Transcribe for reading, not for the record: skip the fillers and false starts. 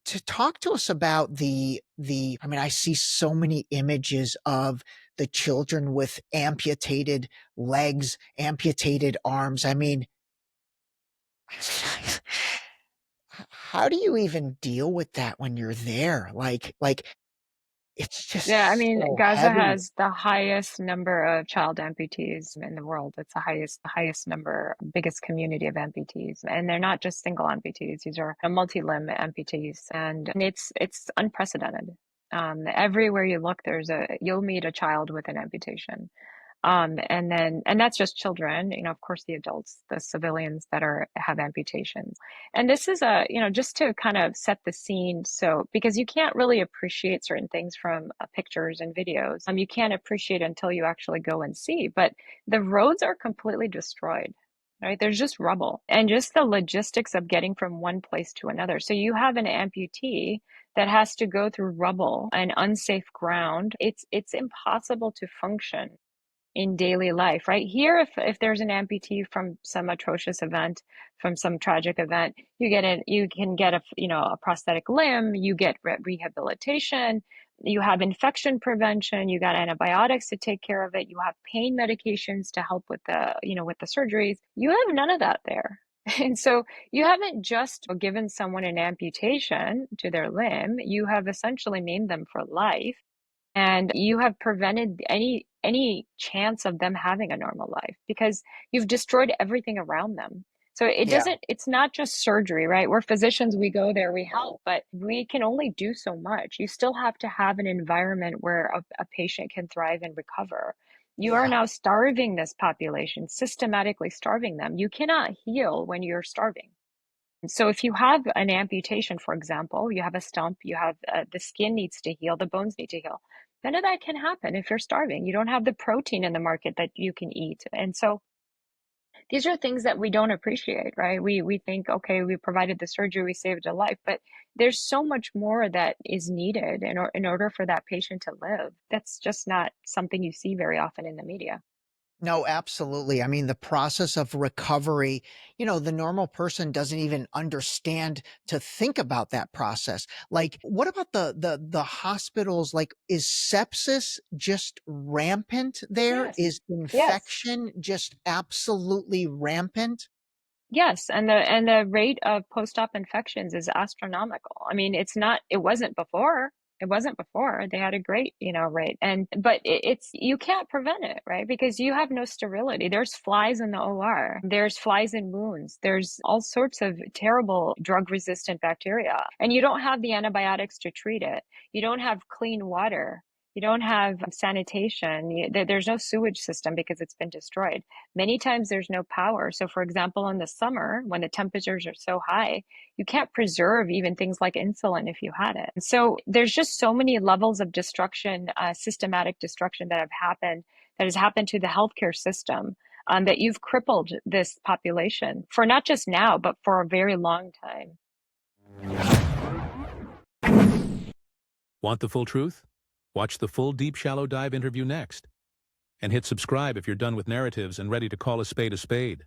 to talk to us about I mean, I see so many images of the children with amputated legs, amputated arms. I mean, how do you even deal with that when you're there? It's Yeah, I just mean, so Gaza heavy. has the highest number of child amputees in the world. It's the highest number, biggest community of amputees. And they're not just single amputees. These are multi-limb amputees. And it's unprecedented. Everywhere you look, you'll meet a child with an amputation. And that's just children, of course, the adults, the civilians that have amputations. And this is just to kind of set the scene. So, because you can't really appreciate certain things from pictures and videos, you can't appreciate it until you actually go and see. But the roads are completely destroyed. Right? There's just rubble and just the logistics of getting from one place to another. So you have an amputee that has to go through rubble and unsafe ground. It's impossible to function in daily life, right? Here, if there's an amputee from some atrocious event, from some tragic event, you can get a prosthetic limb, you get rehabilitation, you have infection prevention, you got antibiotics to take care of it, you have pain medications to help with the surgeries. You have none of that there. And so you haven't just given someone an amputation to their limb, you have essentially maimed them for life, and you have prevented any chance of them having a normal life because you've destroyed everything around them. So Yeah. it's not just surgery, right? We're physicians, we go there, we help, but we can only do so much. You still have to have an environment where a patient can thrive and recover. You are Yeah. now starving this population, systematically starving them. You cannot heal when you're starving. So if you have an amputation, for example, you have a stump, you have the skin needs to heal, the bones need to heal. None of that can happen if you're starving. You don't have the protein in the market that you can eat. And so these are things that we don't appreciate, right? We think, okay, we provided the surgery, we saved a life, but there's so much more that is needed in order for that patient to live. That's just not something you see very often in the media. No, absolutely. I mean, the process of recovery, the normal person doesn't even understand to think about that process. Like, what about the hospitals? Like, is sepsis just rampant there? Yes. Is Yes. infection just absolutely rampant? Yes, and the rate of post-op infections is astronomical. I mean, it wasn't before. It wasn't before. They had a great, rate. But it's you can't prevent it, right? Because you have no sterility. There's flies in the OR. There's flies in wounds. There's all sorts of terrible drug-resistant bacteria. And you don't have the antibiotics to treat it. You don't have clean water. You don't have sanitation. There's no sewage system because it's been destroyed. Many times there's no power. So, for example, in the summer, when the temperatures are so high, you can't preserve even things like insulin if you had it. So, there's just so many levels of destruction, systematic destruction that has happened to the healthcare system, that you've crippled this population for not just now, but for a very long time. Want the full truth? Watch the full Deep Shallow Dive interview next. And hit subscribe if you're done with narratives and ready to call a spade a spade.